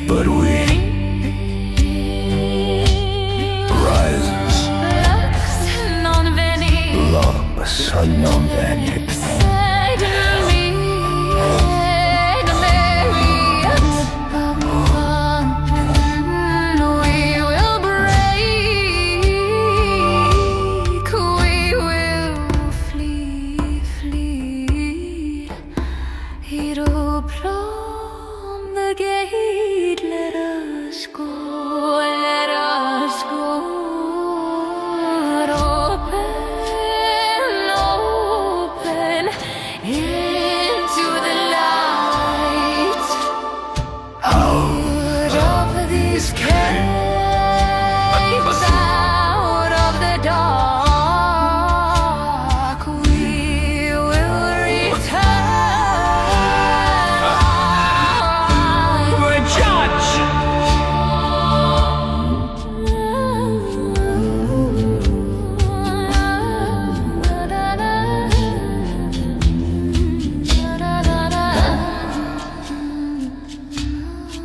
but we rises. Limbus Antaris.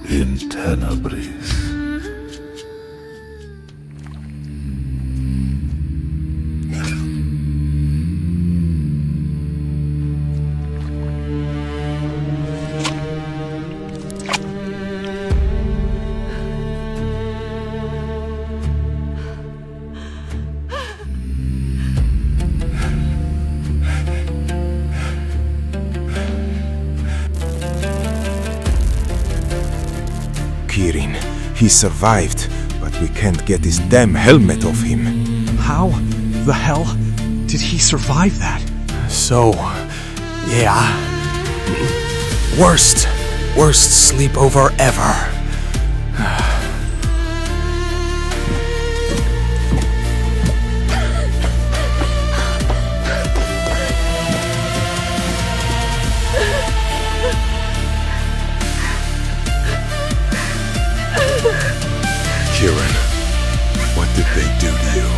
In tenebris. Kirin, he survived, but we can't get this damn helmet off him. How the hell did he survive that? So, yeah. Worst sleepover ever. Kirin, what did they do to you?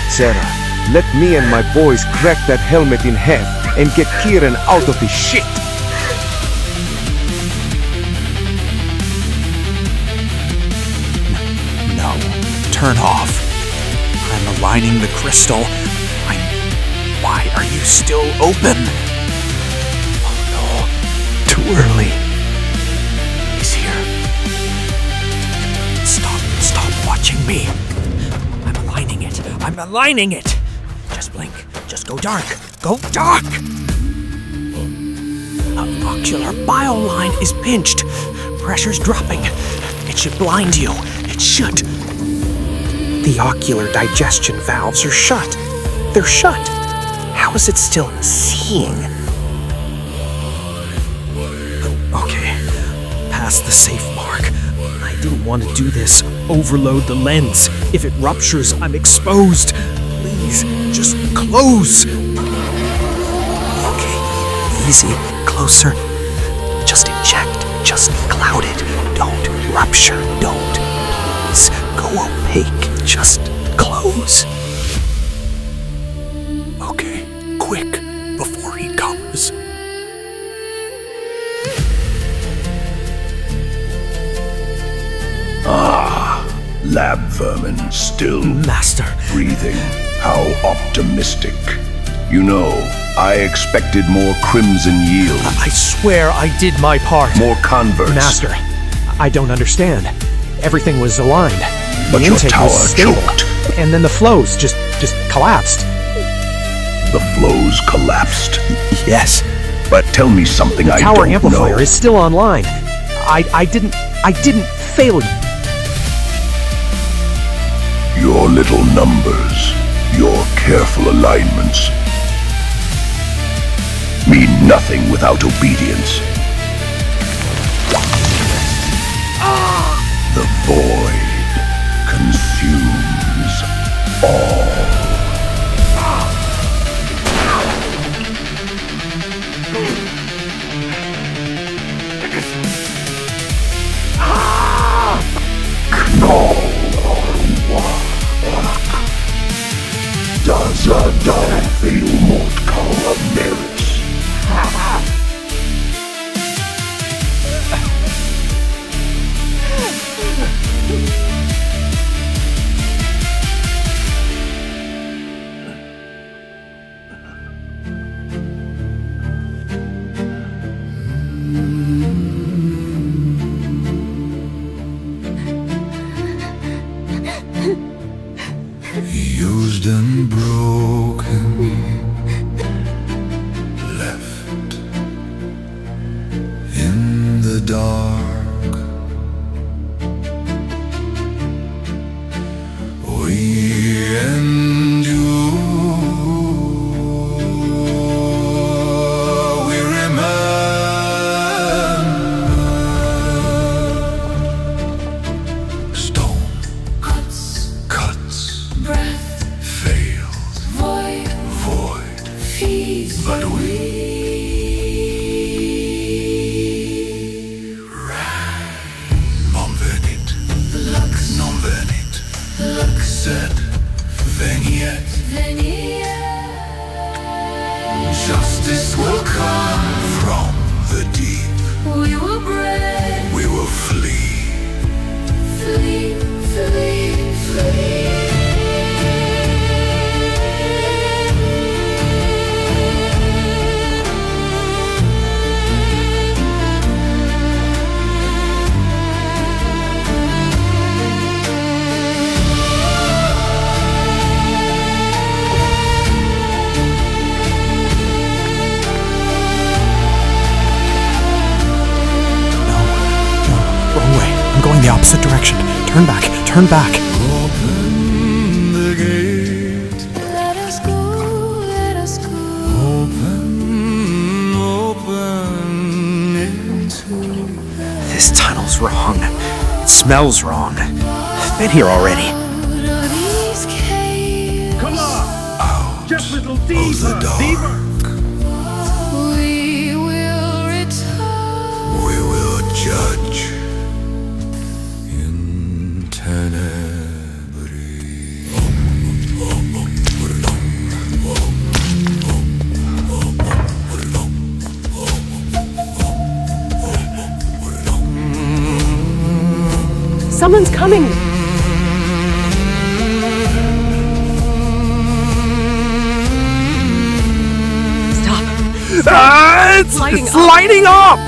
Sarah, let me and my boys crack that helmet in half and get Kirin out of his shit. No, turn off. I'm aligning the crystal. Why are you still open? Oh no, too early. He's here. Stop watching me. I'm aligning it. Just blink. Just go dark. Go dark! The ocular bile line is pinched. Pressure's dropping. It should blind you. It should. The ocular digestion valves are shut. They're shut. How is it still seeing? Okay. Past the safe mark. I didn't want to do this. Overload the lens. If it ruptures, I'm exposed. Please, just close. Okay, easy, closer. Just inject, just cloud it. Don't rupture, don't. Please, go opaque, just close. Okay, quick, before he comes. Lab vermin still Master. breathing. How optimistic. You know, I expected more crimson yield. I swear I did my part. More converts. Master, I don't understand. Everything was aligned. But the your intake tower was stable. choked. And then the flows just collapsed. The flows collapsed. Yes. But tell me something I Tower don't amplifier know. is still online. I didn't fail you. Your little numbers, your careful alignments, mean nothing without obedience. The void consumes all. Does a dog feel more merits? justice will come from the deep. We will break. We will flee. Flee, flee, flee. Going the opposite direction. Turn back. Turn back. Open the gate. Let us go, let us go. Open into. This tunnel's wrong. It smells wrong. I've been here already. Out of these caves. Come on! Out Just a little of deeper, the dark. deeper! We will return. We will judge. Someone's coming! Stop! It's lighting up. lighting up!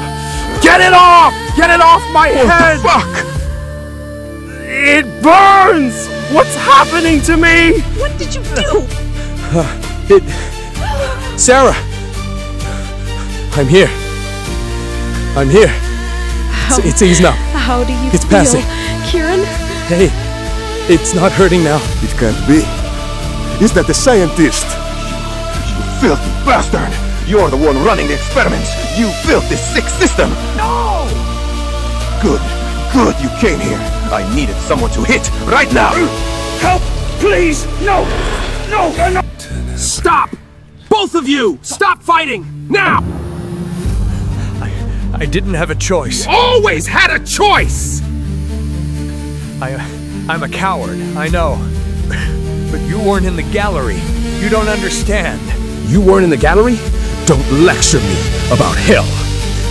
Get it off! Get it off my head! Fuck! It burns! What's happening to me? What did you do? Sarah! I'm here. I'm here. It's easing up. How do you It's feel? passing. Kirin? Hey, it's not hurting now. It can't be. Is that the scientist? You filthy bastard! You're the one running the experiments! You built this sick system! No! Good, good you came here. I needed someone to hit right now! Help! Please! No! No! No! Stop! Both of you! Stop fighting! Now! I didn't have a choice. Always had a choice! I'm a coward, I know. But you weren't in the gallery. You don't understand. You weren't in the gallery? Don't lecture me about hell.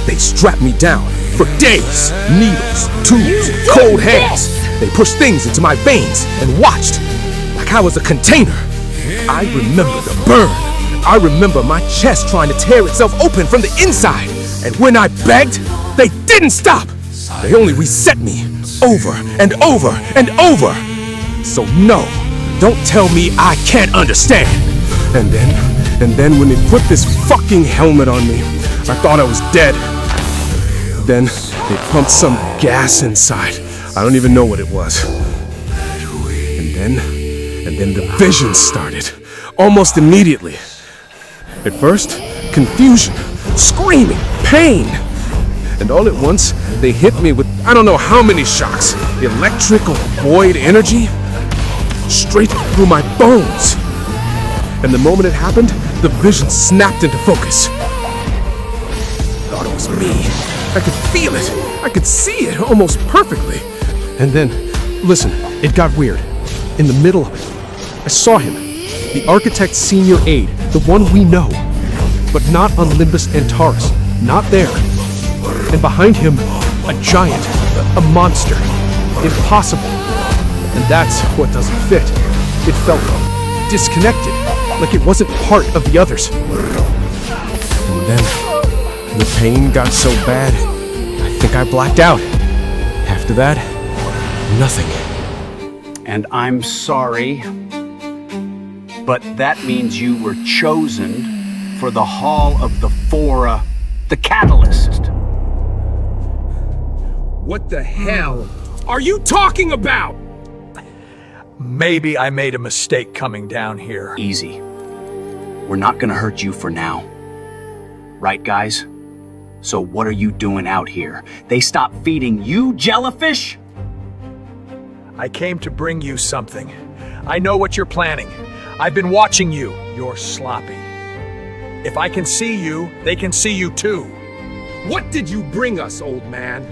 They strapped me down for days. Needles, tubes, cold hands. They pushed things into my veins and watched like I was a container. I remember the burn. I remember my chest trying to tear itself open from the inside. And when I begged, they didn't stop. They only reset me over and over and over. So no, don't tell me I can't understand. And then when they put this fucking helmet on me, I thought I was dead. Then they pumped some gas inside. I don't even know what it was. And then the vision started, almost immediately. At first, confusion, screaming, pain. And all at once, they hit me with I don't know how many shocks. Electric or void energy. Straight through my bones. And the moment it happened, the vision snapped into focus. Thought it was me. I could feel it. I could see it almost perfectly. And then, listen, it got weird. In the middle, I saw him. The architect's senior aide, the one we know. But not on Limbus Antaris. Not there. And behind him, a giant, a monster. Impossible. And that's what doesn't fit. It felt disconnected, like it wasn't part of the others. And then, the pain got so bad, I think I blacked out. After that, nothing. And I'm sorry, but that means you were chosen for the Hall of the Fora, the Catalyst. What the hell are you talking about? Maybe I made a mistake coming down here. Easy. We're not gonna hurt you for now. Right, guys? So what are you doing out here? They stopped feeding you jellyfish? I came to bring you something. I know what you're planning. I've been watching you. You're sloppy. If I can see you, they can see you too. What did you bring us, old man?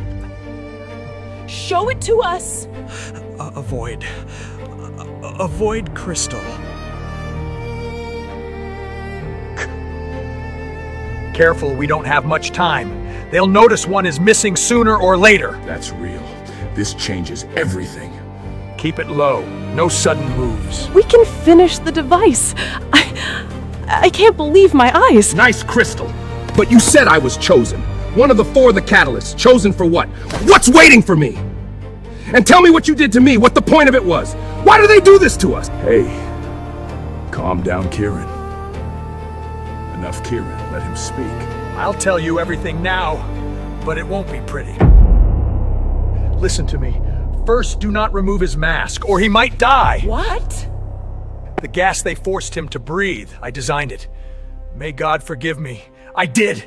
Show it to us! A void. A void crystal. Careful, we don't have much time. They'll notice one is missing sooner or later. That's real. This changes everything. Keep it low. No sudden moves. We can finish the device. I can't believe my eyes. Nice crystal. But you said I was chosen. One of the 4 of the catalysts. Chosen for what? What's waiting for me? And tell me what you did to me, what the point of it was. Why do they do this to us? Hey, calm down, Kirin. Enough, Kirin. Let him speak. I'll tell you everything now, but it won't be pretty. Listen to me. First, do not remove his mask, or he might die. What? The gas they forced him to breathe, I designed it. May God forgive me. I did!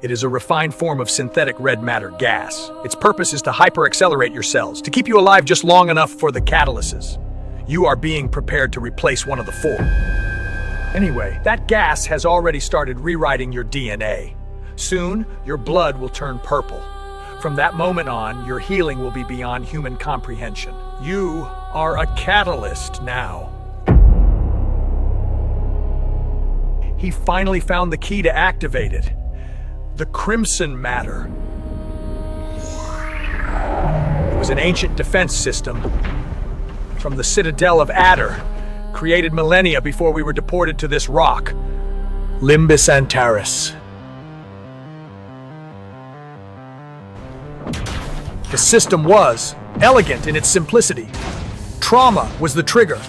It is a refined form of synthetic red matter gas. Its purpose is to hyper-accelerate your cells, to keep you alive just long enough for the catalysis. You are being prepared to replace one of the 4. Anyway, that gas has already started rewriting your DNA. Soon, your blood will turn purple. From that moment on, your healing will be beyond human comprehension. You are a catalyst now. He finally found the key to activate it. The Crimson Matter. It was an ancient defense system from the citadel of Adur, created millennia before we were deported to this rock. Limbus Antaris. The system was elegant in its simplicity. Trauma was the trigger.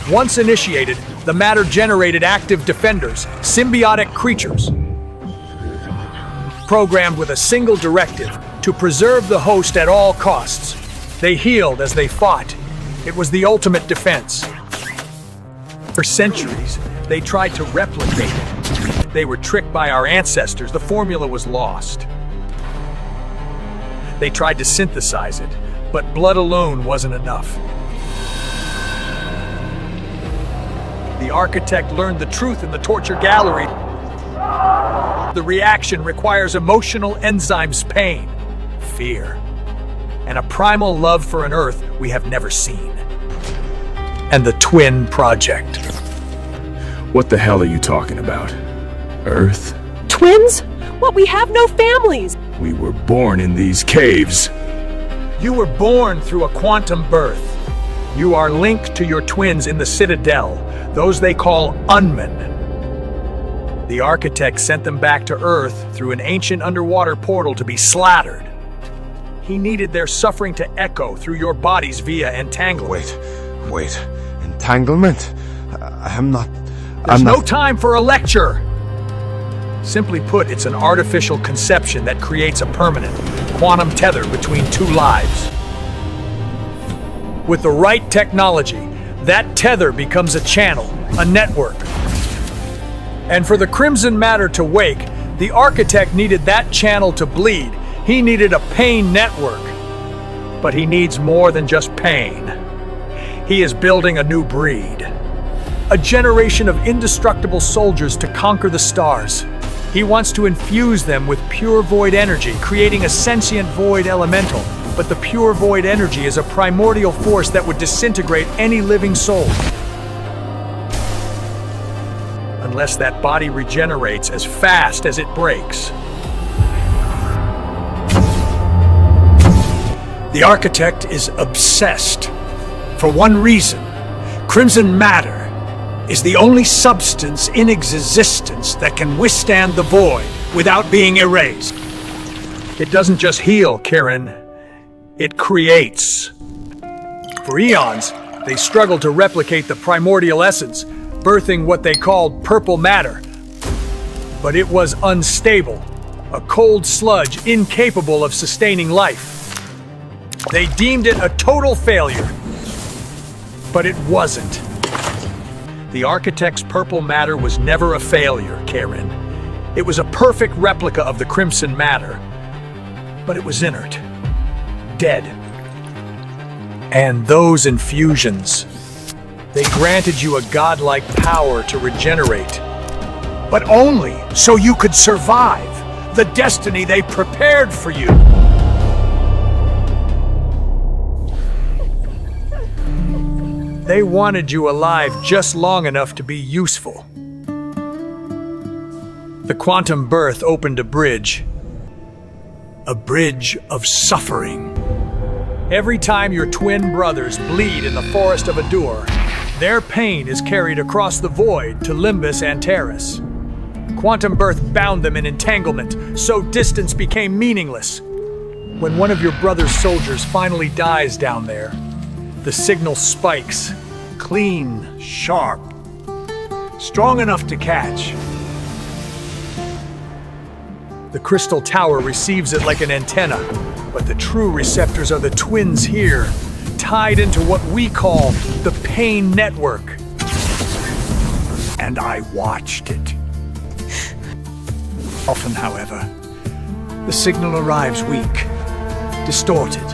Once initiated, the matter generated active defenders, symbiotic creatures, programmed with a single directive to preserve the host at all costs. They healed as they fought. It was the ultimate defense. For centuries, they tried to replicate it. They were tricked by our ancestors. The formula was lost. They tried to synthesize it, but blood alone wasn't enough. The architect learned the truth in the torture gallery. The reaction requires emotional enzymes, pain, fear, and a primal love for an Earth we have never seen. And the Twin Project. What the hell are you talking about? Earth? Twins? What? We have no families. We were born in these caves. You were born through a quantum birth. You are linked to your twins in the Citadel, those they call Unmen. The architect sent them back to Earth through an ancient underwater portal to be slaughtered. He needed their suffering to echo through your bodies via entanglement. Wait. Entanglement? I'm not... There's no time for a lecture! Simply put, it's an artificial conception that creates a permanent quantum tether between 2 lives. With the right technology, that tether becomes a channel, a network. And for the Crimson Matter to wake, the architect needed that channel to bleed. He needed a pain network. But he needs more than just pain. He is building a new breed. A generation of indestructible soldiers to conquer the stars. He wants to infuse them with pure void energy, creating a sentient void elemental. But the pure void energy is a primordial force that would disintegrate any living soul. Unless that body regenerates as fast as it breaks. The architect is obsessed. For one reason, Crimson Matter is the only substance in existence that can withstand the void without being erased. It doesn't just heal, Kirin. It creates. For eons, they struggled to replicate the primordial essence, birthing what they called purple matter. But it was unstable, a cold sludge incapable of sustaining life. They deemed it a total failure. But it wasn't. The architect's purple matter was never a failure, Kirin. It was a perfect replica of the Crimson Matter. But it was inert. Dead. And those infusions, they granted you a godlike power to regenerate. But only so you could survive the destiny they prepared for you. They wanted you alive just long enough to be useful. The quantum birth opened a bridge of suffering. Every time your twin brothers bleed in the forest of Adur, their pain is carried across the void to Limbus Antaris. Quantum birth bound them in entanglement, so distance became meaningless. When one of your brother's soldiers finally dies down there, the signal spikes, clean, sharp, strong enough to catch. The crystal tower receives it like an antenna, but the true receptors are the twins here, tied into what we call the pain network. And I watched it. Often, however, the signal arrives weak, distorted,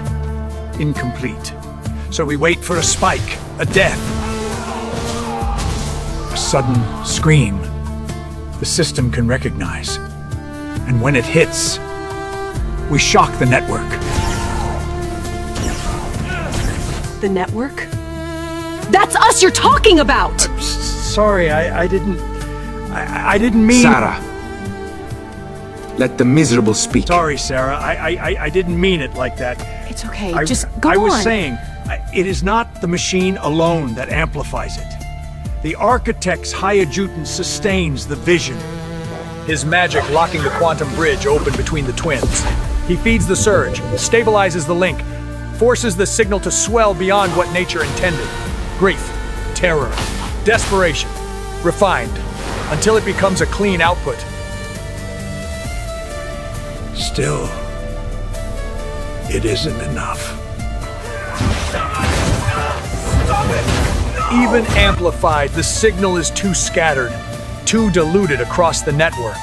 incomplete. So we wait for a spike, a death, a sudden scream the system can recognize. And when it hits, we shock the network. The network? That's us you're talking about! Sorry, I didn't mean... Sarah, let the miserable speak. Sorry, Sarah, I didn't mean it like that. It's okay, just go on. I was saying, it is not the machine alone that amplifies it. The architect's high adjutant sustains the vision. His magic locking the quantum bridge open between the twins. He feeds the surge, stabilizes the link, forces the signal to swell beyond what nature intended. Grief, terror, desperation, refined, until it becomes a clean output. Still, it isn't enough. Even amplified, the signal is too scattered, too diluted across the network.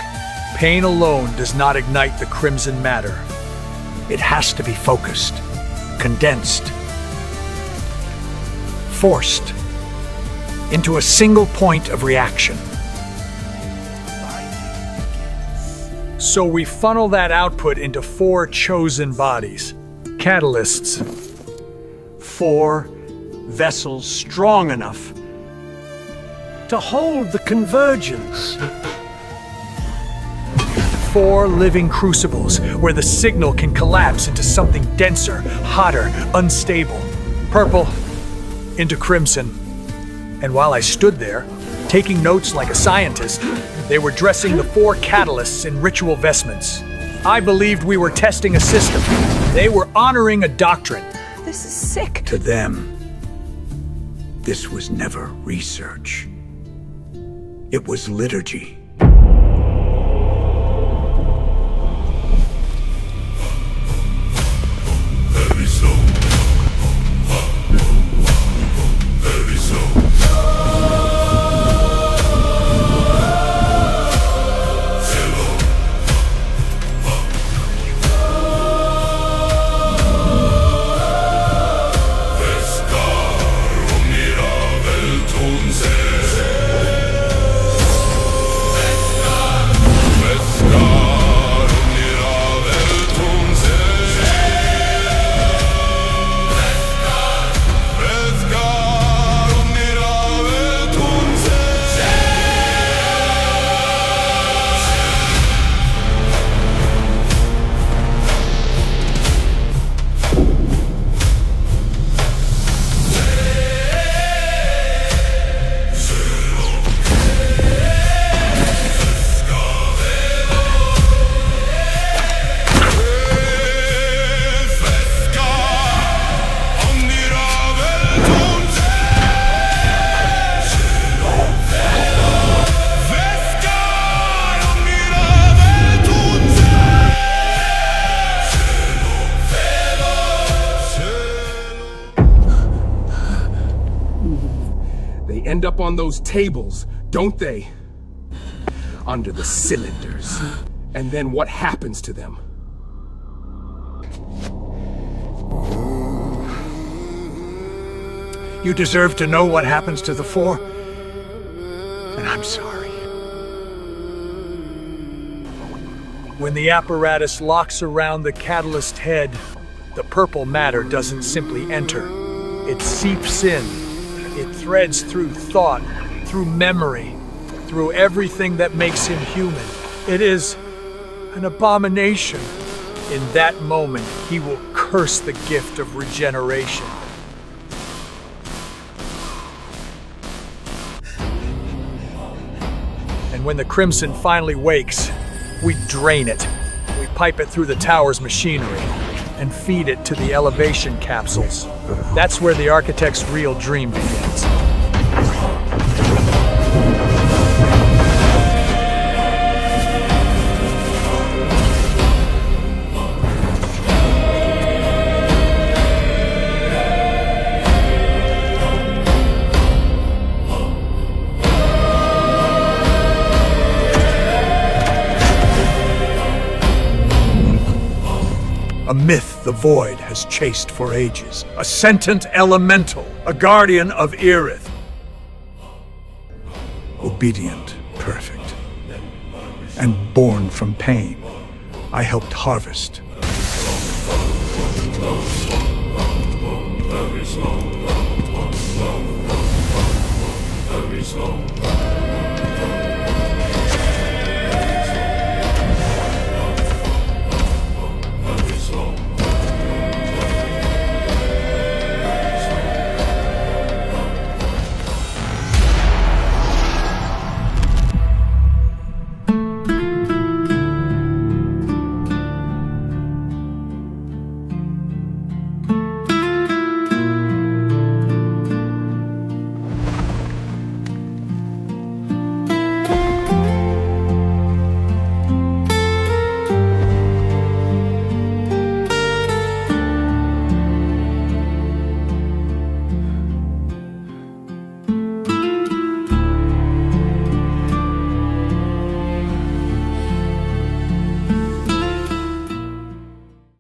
Pain alone does not ignite the crimson matter. It has to be focused, condensed, forced into a single point of reaction. So we funnel that output into 4 chosen bodies, catalysts. 4 vessels strong enough to hold the convergence. 4 living crucibles where the signal can collapse into something denser, hotter, unstable. Purple into crimson. And while I stood there, taking notes like a scientist, they were dressing the 4 catalysts in ritual vestments. I believed we were testing a system. They were honoring a doctrine. This is sick. To them, this was never research. It was liturgy. End up on those tables, don't they? Under the cylinders. And then what happens to them? You deserve to know what happens to the 4, and I'm sorry. When the apparatus locks around the catalyst head, the purple matter doesn't simply enter. It seeps in. It threads through thought, through memory, through everything that makes him human. It is an abomination. In that moment, he will curse the gift of regeneration. And when the Crimson finally wakes, we drain it. We pipe it through the tower's machinery and feed it to the elevation capsules. That's where the architect's real dream begins. A myth the Void has chased for ages. A sentient elemental, a guardian of Irith. Obedient, perfect, and born from pain, I helped harvest. Very slow.